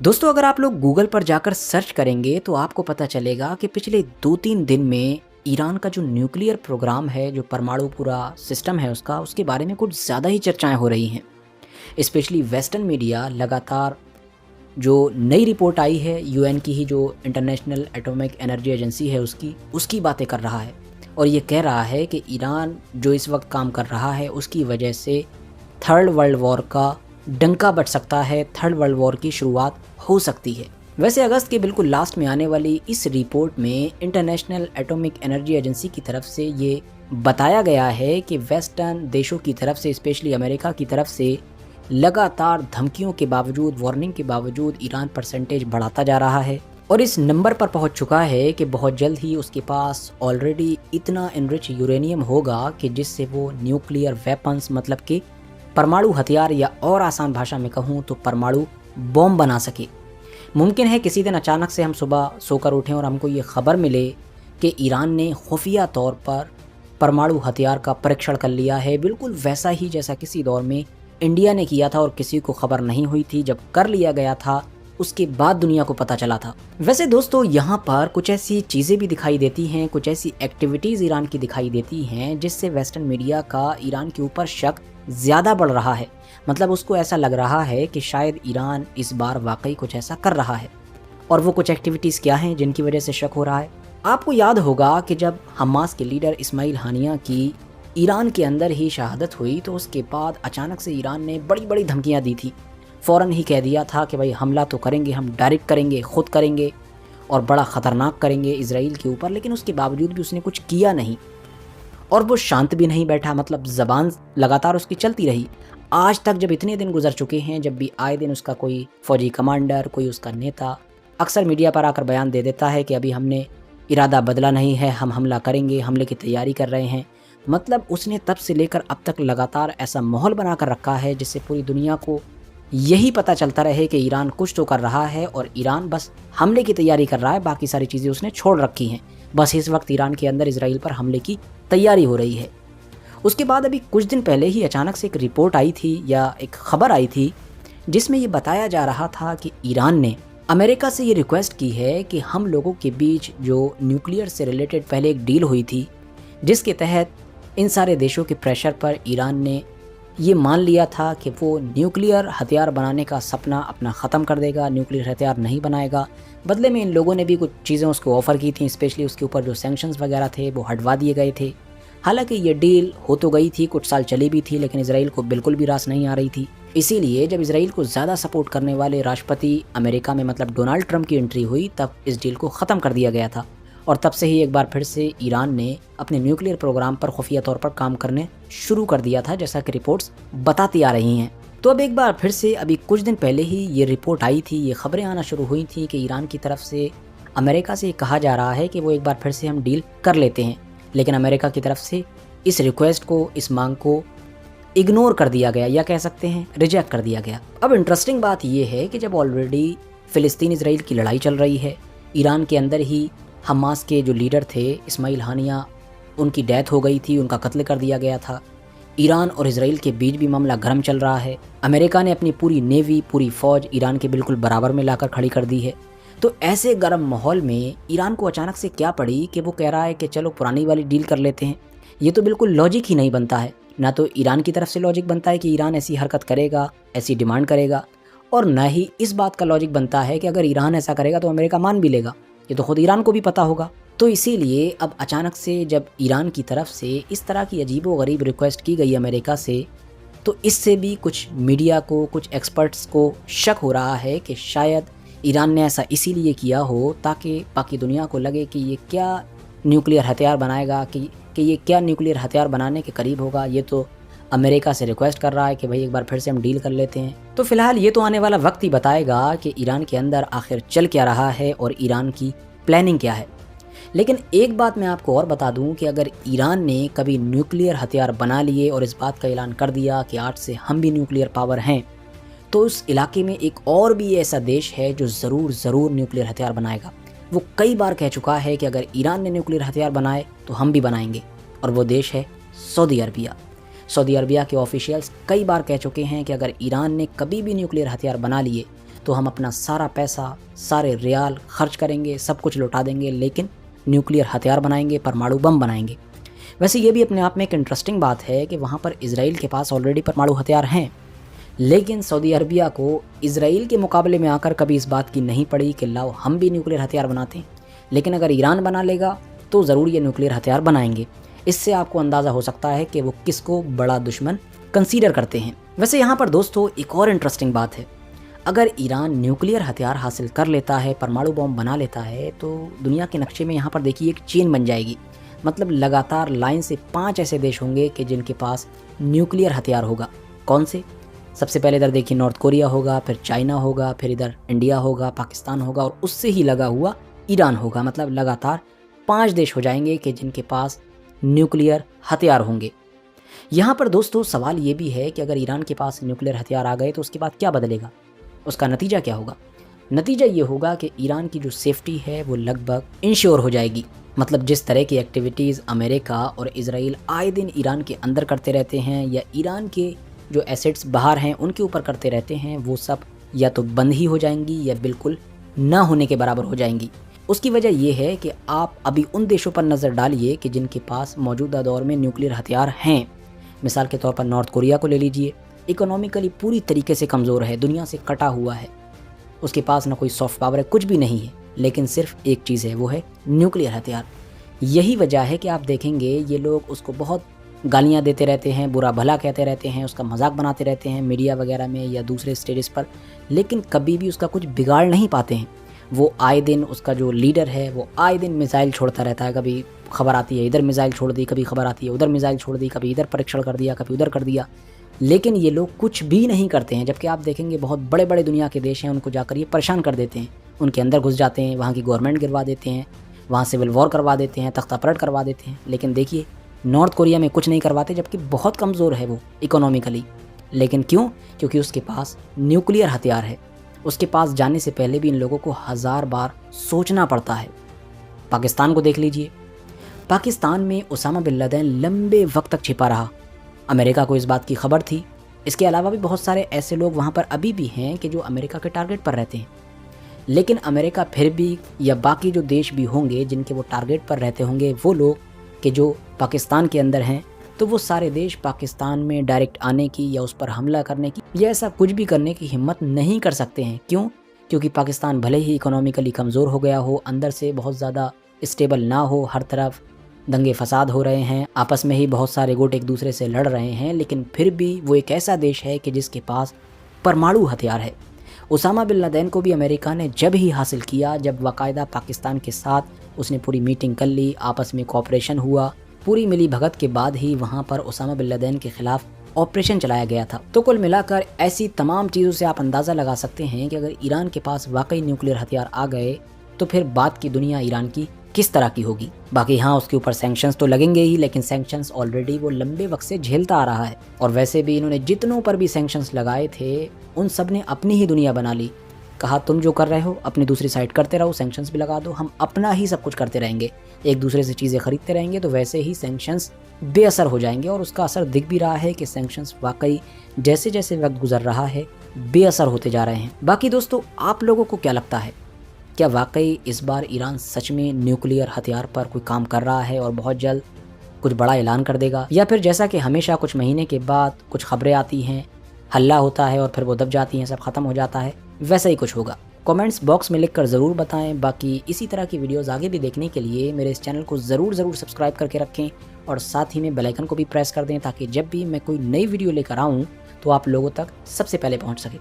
दोस्तों, अगर आप लोग गूगल पर जाकर सर्च करेंगे तो आपको पता चलेगा कि पिछले 2-3 दिन में ईरान का जो न्यूक्लियर प्रोग्राम है, जो परमाणु पूरा सिस्टम है उसका, उसके बारे में कुछ ज़्यादा ही चर्चाएं हो रही हैं। स्पेशली वेस्टर्न मीडिया लगातार जो नई रिपोर्ट आई है यूएन की ही, जो इंटरनेशनल एटॉमिक एनर्जी एजेंसी है उसकी बातें कर रहा है और ये कह रहा है कि ईरान जो इस वक्त काम कर रहा है उसकी वजह से थर्ड वर्ल्ड वॉर का डंका बज सकता है, थर्ड वर्ल्ड वॉर की शुरुआत हो सकती है। वैसे अगस्त के बिल्कुल लास्ट में आने वाली इस रिपोर्ट में इंटरनेशनल एटॉमिक एनर्जी एजेंसी की तरफ से ये बताया गया है कि वेस्टर्न देशों की तरफ से, स्पेशली अमेरिका की तरफ से लगातार धमकियों के बावजूद, वार्निंग के बावजूद ईरान परसेंटेज बढ़ाता जा रहा है और इस नंबर पर पहुंच चुका है कि बहुत जल्द ही उसके पास ऑलरेडी इतना एनरिच यूरेनियम होगा कि जिससे वो न्यूक्लियर वेपन्स, मतलब कि परमाणु हथियार, या और आसान भाषा में कहूँ तो परमाणु बॉम्ब बना सके। मुमकिन है किसी दिन अचानक से हम सुबह सोकर उठें और हमको ये खबर मिले कि ईरान ने खुफिया तौर पर परमाणु हथियार का परीक्षण कर लिया है, बिल्कुल वैसा ही जैसा किसी दौर में इंडिया ने किया था और किसी को खबर नहीं हुई थी। जब कर लिया गया था उसके बाद दुनिया को पता चला था। वैसे दोस्तों, यहाँ पर कुछ ऐसी चीज़ें भी दिखाई देती हैं, कुछ ऐसी एक्टिविटीज़ ईरान की दिखाई देती हैं जिससे वेस्टर्न मीडिया का ईरान के ऊपर शक ज़्यादा बढ़ रहा है। मतलब उसको ऐसा लग रहा है कि शायद ईरान इस बार वाकई कुछ ऐसा कर रहा है। और वो कुछ एक्टिविटीज़ क्या हैं जिनकी वजह से शक हो रहा है? आपको याद होगा कि जब हमास के लीडर इस्माइल हानिया की ईरान के अंदर ही शहादत हुई तो उसके बाद अचानक से ईरान ने बड़ी बड़ी धमकियां दी थी। फ़ौरन ही कह दिया था कि भाई हमला तो करेंगे, हम डायरेक्ट करेंगे, ख़ुद करेंगे और बड़ा ख़तरनाक करेंगे इजराइल के ऊपर। लेकिन उसके बावजूद भी उसने कुछ किया नहीं और वो शांत भी नहीं बैठा, मतलब ज़बान लगातार उसकी चलती रही। आज तक जब इतने दिन गुजर चुके हैं, जब भी आए दिन उसका कोई फ़ौजी कमांडर, कोई उसका नेता अक्सर मीडिया पर आकर बयान दे देता है कि अभी हमने इरादा बदला नहीं है, हम हमला करेंगे, हमले की तैयारी कर रहे हैं। मतलब उसने तब से लेकर अब तक लगातार ऐसा माहौल बना कर रखा है जिससे पूरी दुनिया को यही पता चलता रहे कि ईरान कुछ तो कर रहा है और ईरान बस हमले की तैयारी कर रहा है, बाकी सारी चीज़ें उसने छोड़ रखी हैं। बस इस वक्त ईरान के अंदर इजराइल पर हमले की तैयारी हो रही है। उसके बाद अभी कुछ दिन पहले ही अचानक से एक रिपोर्ट आई थी, या एक खबर आई थी, जिसमें ये बताया जा रहा था कि ईरान ने अमेरिका से ये रिक्वेस्ट की है कि हम लोगों के बीच जो न्यूक्लियर से रिलेटेड पहले एक डील हुई थी, जिसके तहत इन सारे देशों के प्रेशर पर ईरान ने ये मान लिया था कि वो न्यूक्लियर हथियार बनाने का सपना अपना ख़त्म कर देगा, न्यूक्लियर हथियार नहीं बनाएगा। बदले में इन लोगों ने भी कुछ चीज़ें उसको ऑफ़र की थी, स्पेशली उसके ऊपर जो सैंक्शंस वगैरह थे वो हटवा दिए गए थे। हालांकि ये डील हो तो गई थी, कुछ साल चली भी थी, लेकिन इजराइल को बिल्कुल भी रास नहीं आ रही थी। इसीलिए जब इजराइल को ज़्यादा सपोर्ट करने वाले राष्ट्रपति अमेरिका में, मतलब डोनाल्ड ट्रंप की एंट्री हुई, तब इस डील को ख़त्म कर दिया गया था और तब से ही एक बार फिर से ईरान ने अपने न्यूक्लियर प्रोग्राम पर खुफिया तौर पर काम करने शुरू कर दिया था, जैसा कि रिपोर्ट्स बताती आ रही हैं। तो अब एक बार फिर से अभी कुछ दिन पहले ही ये रिपोर्ट आई थी, ये खबरें आना शुरू हुई थी कि ईरान की तरफ से अमेरिका से कहा जा रहा है कि वो एक बार फिर से हम डील कर लेते हैं। लेकिन अमेरिका की तरफ से इस रिक्वेस्ट को, इस मांग को इग्नोर कर दिया गया, या कह सकते हैं रिजेक्ट कर दिया गया। अब इंटरेस्टिंग बात यह है कि जब ऑलरेडी फ़िलिस्तीन इजराइल की लड़ाई चल रही है, ईरान के अंदर ही हमास के जो लीडर थे इस्माइल हानिया, उनकी डेथ हो गई थी, उनका कत्ल कर दिया गया था। ईरान और इजराइल के बीच भी मामला गर्म चल रहा है। अमेरिका ने अपनी पूरी नेवी, पूरी फ़ौज ईरान के बिल्कुल बराबर में लाकर खड़ी कर दी है। तो ऐसे गर्म माहौल में ईरान को अचानक से क्या पड़ी कि वो कह रहा है कि चलो पुरानी वाली डील कर लेते हैं। ये तो बिल्कुल लॉजिक ही नहीं बनता है। ना तो ईरान की तरफ से लॉजिक बनता है कि ईरान ऐसी हरकत करेगा, ऐसी डिमांड करेगा, और ना ही इस बात का लॉजिक बनता है कि अगर ईरान ऐसा करेगा तो अमेरिका मान भी लेगा। ये तो खुद ईरान को भी पता होगा। तो इसीलिए अब अचानक से जब ईरान की तरफ से इस तरह की अजीबोगरीब रिक्वेस्ट की गई अमेरिका से, तो इससे भी कुछ मीडिया को, कुछ एक्सपर्ट्स को शक हो रहा है कि शायद ईरान ने ऐसा इसीलिए किया हो ताकि बाकी दुनिया को लगे कि ये क्या न्यूक्लियर हथियार बनाएगा, कि ये क्या न्यूक्लियर हथियार बनाने के करीब होगा। ये तो अमेरिका से रिक्वेस्ट कर रहा है कि भाई एक बार फिर से हम डील कर लेते हैं। तो फिलहाल ये तो आने वाला वक्त ही बताएगा कि ईरान के अंदर आखिर चल क्या रहा है और ईरान की प्लानिंग क्या है। लेकिन एक बात मैं आपको और बता दूं कि अगर ईरान ने कभी न्यूक्लियर हथियार बना लिए और इस बात का ऐलान कर दिया कि आज से हम भी न्यूक्लियर पावर हैं, तो उस इलाके में एक और भी ऐसा देश है जो ज़रूर न्यूक्लियर हथियार बनाएगा। वो कई बार कह चुका है कि अगर ईरान ने न्यूक्लियर हथियार बनाए तो हम भी बनाएंगे, और वो देश है सऊदी अरबिया। सऊदी अरबिया के ऑफिशियल्स कई बार कह चुके हैं कि अगर ईरान ने कभी भी न्यूक्लियर हथियार बना लिए तो हम अपना सारा पैसा, सारे रियाल खर्च करेंगे, सब कुछ लौटा देंगे, लेकिन न्यूक्लियर हथियार बनाएंगे, परमाणु बम बनाएंगे। वैसे ये भी अपने आप में एक इंटरेस्टिंग बात है कि वहाँ पर इजराइल के पास ऑलरेडी परमाणु हथियार हैं, लेकिन सऊदी अरबिया को इजराइल के मुकाबले में आकर कभी इस बात की नहीं पड़ी कि लाओ हम भी न्यूक्लियर हथियार बनाते हैं। लेकिन अगर ईरान बना लेगा तो ज़रूर ये न्यूक्लियर हथियार बनाएंगे। इससे आपको अंदाज़ा हो सकता है कि वो किसको बड़ा दुश्मन कंसीडर करते हैं। वैसे यहाँ पर दोस्तों एक और इंटरेस्टिंग बात है, अगर ईरान न्यूक्लियर हथियार हासिल कर लेता है, परमाणु बम बना लेता है, तो दुनिया के नक्शे में यहाँ पर देखिए एक चेन बन जाएगी। मतलब लगातार लाइन से 5 ऐसे देश होंगे कि जिनके पास न्यूक्लियर हथियार होगा। कौन से? सबसे पहले इधर देखिए नॉर्थ कोरिया होगा, फिर चाइना होगा, फिर इधर इंडिया होगा, पाकिस्तान होगा और उससे ही लगा हुआ ईरान होगा। मतलब लगातार 5 देश हो जाएंगे कि जिनके पास न्यूक्लियर हथियार होंगे। यहाँ पर दोस्तों सवाल ये भी है कि अगर ईरान के पास न्यूक्लियर हथियार आ गए तो उसके बाद क्या बदलेगा, उसका नतीजा क्या होगा? नतीजा ये होगा कि ईरान की जो सेफ्टी है वो लगभग इंश्योर हो जाएगी। मतलब जिस तरह की एक्टिविटीज़ अमेरिका और इजराइल आए दिन ईरान के अंदर करते रहते हैं या ईरान के जो एसेट्स बाहर हैं उनके ऊपर करते रहते हैं, वो सब या तो बंद ही हो जाएंगी या बिल्कुल ना होने के बराबर हो जाएंगी। उसकी वजह यह है कि आप अभी उन देशों पर नज़र डालिए कि जिनके पास मौजूदा दौर में न्यूक्लियर हथियार हैं। मिसाल के तौर पर नॉर्थ कोरिया को ले लीजिए, इकोनॉमिकली पूरी तरीके से कमज़ोर है, दुनिया से कटा हुआ है, उसके पास ना कोई सॉफ्ट पावर है, कुछ भी नहीं है, लेकिन सिर्फ एक चीज़ है, वो है न्यूक्लियर हथियार। यही वजह है कि आप देखेंगे ये लोग उसको बहुत गालियाँ देते रहते हैं, बुरा भला कहते रहते हैं, उसका मजाक बनाते रहते हैं मीडिया वगैरह में या दूसरे स्टेजेस पर, लेकिन कभी भी उसका कुछ बिगाड़ नहीं पाते हैं। वो आए दिन, उसका जो लीडर है वो आए दिन मिसाइल छोड़ता रहता है। कभी खबर आती है इधर मिसाइल छोड़ दी, कभी खबर आती है उधर मिसाइल छोड़ दी, कभी इधर परीक्षण कर दिया, कभी उधर कर दिया, लेकिन ये लोग कुछ भी नहीं करते हैं। जबकि आप देखेंगे बहुत बड़े बड़े दुनिया के देश हैं, उनको जाकर ये परेशान कर देते हैं, उनके अंदर घुस जाते हैं, वहाँ की गवर्नमेंट गिरवा देते हैं, वहाँ सिविल वॉर करवा देते हैं, तख्ता पलट करवा देते हैं। लेकिन देखिए नॉर्थ कोरिया में कुछ नहीं करवाते, जबकि बहुत कमज़ोर है वो इकोनॉमिकली। लेकिन क्यों? क्योंकि उसके पास न्यूक्लियर हथियार है। उसके पास जाने से पहले भी इन लोगों को 1000 बार सोचना पड़ता है। पाकिस्तान को देख लीजिए, पाकिस्तान में उसामा बिन लादेन लंबे वक्त तक छिपा रहा, अमेरिका को इस बात की खबर थी। इसके अलावा भी बहुत सारे ऐसे लोग वहाँ पर अभी भी हैं कि जो अमेरिका के टारगेट पर रहते हैं, लेकिन अमेरिका फिर भी या बाकी जो देश भी होंगे जिनके वो टारगेट पर रहते होंगे, वो लोग कि जो पाकिस्तान के अंदर हैं, तो वो सारे देश पाकिस्तान में डायरेक्ट आने की या उस पर हमला करने की या ऐसा कुछ भी करने की हिम्मत नहीं कर सकते हैं। क्यों? क्योंकि पाकिस्तान भले ही इकोनॉमिकली कमज़ोर हो गया हो, अंदर से बहुत ज़्यादा स्टेबल ना हो, हर तरफ दंगे फसाद हो रहे हैं, आपस में ही बहुत सारे गुट एक दूसरे से लड़ रहे हैं, लेकिन फिर भी वो एक ऐसा देश है कि जिसके पास परमाणु हथियार है। उसामा बिन लादेन को भी अमेरिका ने जब ही हासिल किया, जब बाकायदा पाकिस्तान के साथ उसने पूरी मीटिंग कर ली, आपस में कोऑपरेशन हुआ, पूरी मिली भगत के बाद ही वहाँ पर उसामा बिन लादेन के खिलाफ ऑपरेशन चलाया गया था। तो कुल मिलाकर ऐसी तमाम चीज़ों से आप अंदाज़ा लगा सकते हैं कि अगर ईरान के पास वाकई न्यूक्लियर हथियार आ गए तो फिर बात की दुनिया ईरान की किस तरह की होगी। बाकी हाँ, उसके ऊपर सैंक्शंस तो लगेंगे ही, लेकिन सैंक्शंस ऑलरेडी वो लंबे वक्त से झेलता आ रहा है। और वैसे भी इन्होंने जितनों पर भी सैंक्शंस लगाए थे उन सब ने अपनी ही दुनिया बना ली। कहा तुम जो कर रहे हो अपनी दूसरी साइड करते रहो, सैंक्शंस भी लगा दो, हम अपना ही सब कुछ करते रहेंगे, एक दूसरे से चीज़ें खरीदते रहेंगे, तो वैसे ही सैंक्शंस बेअसर हो जाएंगे। और उसका असर दिख भी रहा है कि सैंक्शंस वाकई जैसे जैसे वक्त गुजर रहा है बेअसर होते जा रहे हैं। बाकी दोस्तों आप लोगों को क्या लगता है, क्या वाकई इस बार ईरान सच में न्यूक्लियर हथियार पर कोई काम कर रहा है और बहुत जल्द कुछ बड़ा ऐलान कर देगा, या फिर जैसा कि हमेशा कुछ महीने के बाद कुछ खबरें आती हैं, हल्ला होता है और फिर वो दब जाती हैं, सब खत्म हो जाता है, वैसा ही कुछ होगा? कमेंट्स बॉक्स में लिखकर ज़रूर बताएं। बाकी इसी तरह की वीडियोस आगे भी देखने के लिए मेरे इस चैनल को ज़रूर सब्सक्राइब करके रखें और साथ ही में बेल आइकन को भी प्रेस कर दें, ताकि जब भी मैं कोई नई वीडियो लेकर आऊँ तो आप लोगों तक सबसे पहले पहुँच सके।